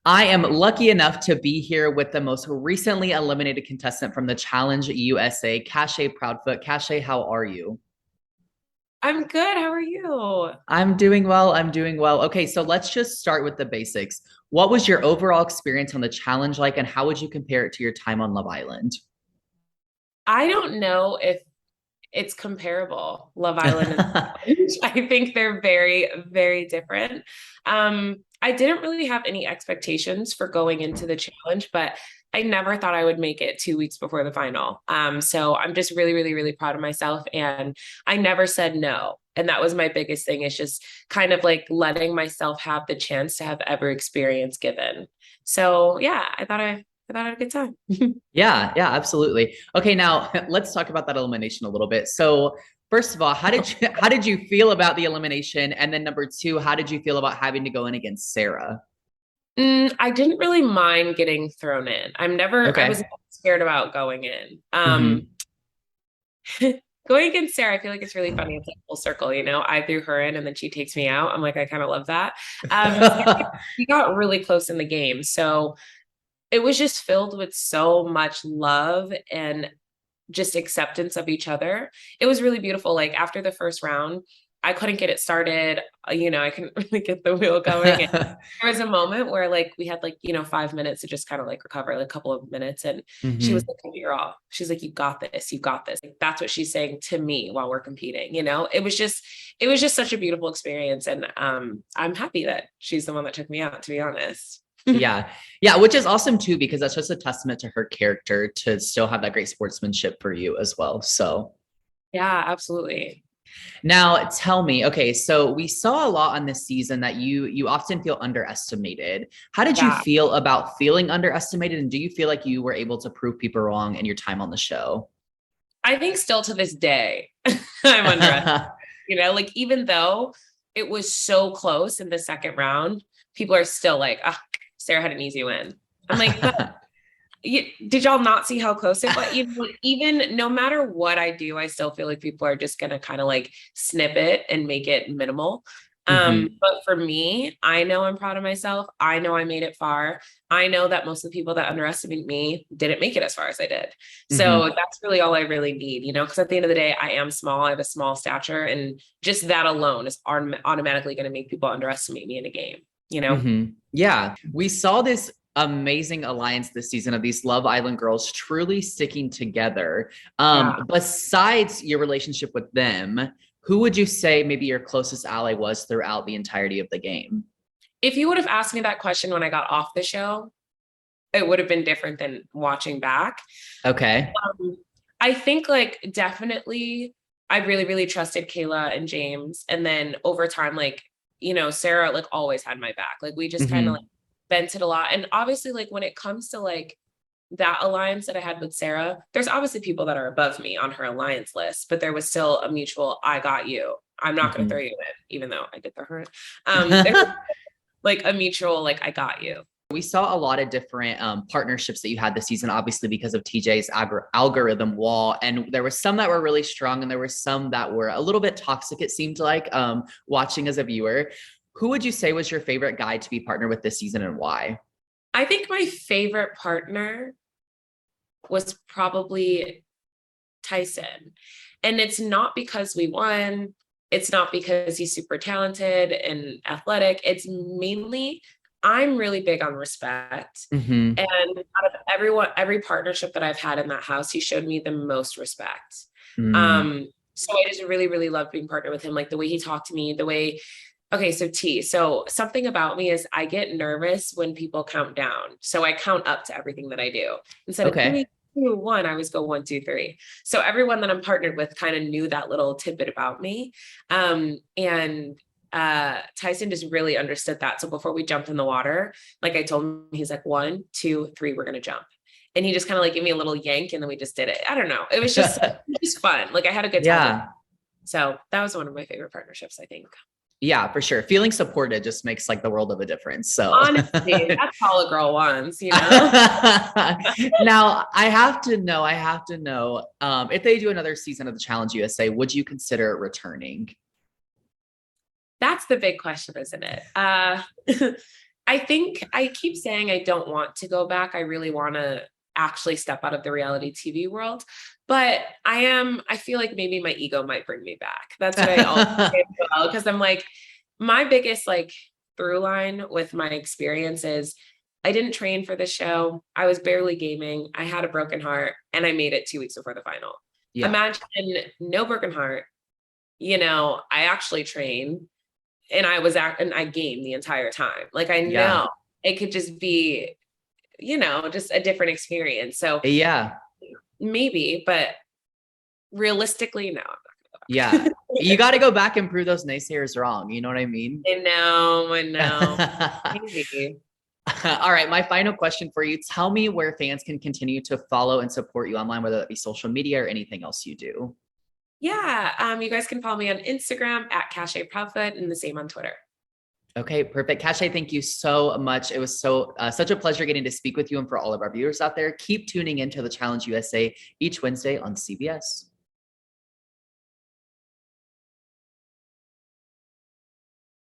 I am lucky enough to be here with the most recently eliminated contestant from the Challenge USA, Cashay Proudfoot. Cashay, how are you? I'm good. How are you? I'm doing well. I'm doing well. Okay, so let's just start with the basics. What was your overall experience on the challenge like, and how would you compare it to your time on Love Island? I don't know if it's comparable, Love Island and Challenge. I think they're very, very different. I didn't really have any expectations for going into the challenge, but I never thought I would make it 2 weeks before the final. So I'm just really, really, really proud of myself. And I never said no. And that was my biggest thing, is just kind of like letting myself have the chance to have every experience given. So yeah, I thought I had a good time. Yeah, absolutely. Okay, now let's talk about that elimination a little bit. So, first of all, how did you feel about the elimination? And then number two, how did you feel about having to go in against Sarah? I didn't really mind getting thrown in. I was Okay. never scared about going in. Hmm. Going against Sarah, I feel like it's really funny. It's like full circle, I threw her in and then she takes me out. I'm like, I kind of love that. We got really close in the game. So it was just filled with so much love and just acceptance of each other. It was really beautiful. Like after the first round, I couldn't get it started. I couldn't really get the wheel going. And there was a moment where like we had like, 5 minutes to just kind of like recover, like a couple of minutes. And she was Hmm. like, you're off. She's like, you got this, you got this. Like, that's what she's saying to me while we're competing. It was just such a beautiful experience. And I'm happy that she's the one that took me out, to be honest. Yeah. Yeah, which is awesome too, because that's just a testament to her character to still have that great sportsmanship for you as well. So Yeah, absolutely. now tell me, okay, so we saw a lot on this season that you often feel underestimated. How did you Yeah. feel about feeling underestimated? And do you feel like you were able to prove people wrong in your time on the show? I think still to this day, I'm underestimated. Like even though it was so close in the second round, people are still like, ah, Sarah had an easy win. I'm like, but did y'all not see how close it was? Even no matter what I do, I still feel like people are just gonna kind of like snip it and make it minimal. Hmm. But for me, I know I'm proud of myself. I know I made it far. I know that most of the people that underestimate me didn't make it as far as I did. So Hmm. that's really all I really need, because at the end of the day, I am small. I have a small stature, and just that alone is automatically going to make people underestimate me in a game. Hmm. Yeah, we saw this amazing alliance this season of these Love Island girls truly sticking together. Yeah. Besides your relationship with them, who would you say maybe your closest ally was throughout the entirety of the game? If you would have asked me that question when I got off the show, it would have been different than watching back. Okay. Um, I think like definitely I really, really trusted Kayla and James. And then over time, like, Sarah like always had my back. Like we just kind of like Hmm. vented a lot. And obviously, like when it comes to like that alliance that I had with Sarah, there's obviously people that are above me on her alliance list, but there was still a mutual, I got you. I'm not gonna throw Hmm. you in, even though I did throw her in. There was like a mutual, like, I got you. We saw a lot of different partnerships that you had this season, obviously because of TJ's algorithm wall, and there were some that were really strong, and there were some that were a little bit toxic. It seemed like watching as a viewer. Who would you say was your favorite guy to be partnered with this season, and why? I think my favorite partner was probably Tyson. And it's not because we won. It's not because he's super talented and athletic. It's mainly I'm really big on respect. Hmm. And out of every partnership that I've had in that house, he showed me the most respect. Mm. So I just really, really love being partnered with him. Like the way he talked to me, the way okay, so T. So something about me is I get nervous when people count down. So I count up to everything that I do. Instead of Okay. 3, 2, 1, I always go 1, 2, 3. So everyone that I'm partnered with kind of knew that little tidbit about me. And Tyson just really understood that. So before we jumped in the water, like I told him, he's like 1, 2, 3, we're gonna jump. And he just kind of like gave me a little yank and then we just did it. I don't know. It was just fun. Like I had a good time with him. Yeah. So that was one of my favorite partnerships, I think. Yeah, for sure. Feeling supported just makes like the world of a difference. So Honestly, that's all a girl wants. now I have to know, if they do another season of the Challenge USA, would you consider returning? That's the big question, isn't it? I think I keep saying I don't want to go back. I really want to actually step out of the reality TV world. But I feel like maybe my ego might bring me back. That's what I always say as well. Because I'm like, my biggest like through line with my experience is I didn't train for the show. I was barely gaming. I had a broken heart and I made it 2 weeks before the final. Yeah. Imagine no broken heart. I actually train and I gamed the entire time. Like I know it could just be, just a different experience. So Yeah. maybe, but realistically, no, I'm not gonna go back. Yeah. You got to go back and prove those naysayers wrong. You know what I mean? I know. Maybe. All right. My final question for you. Tell me where fans can continue to follow and support you online, whether that be social media or anything else you do. Yeah. You guys can follow me on Instagram at Cashay Proudfoot and the same on Twitter. Okay, perfect. Cashay, thank you so much. It was such a pleasure getting to speak with you, and for all of our viewers out there, keep tuning into the Challenge USA each Wednesday on CBS.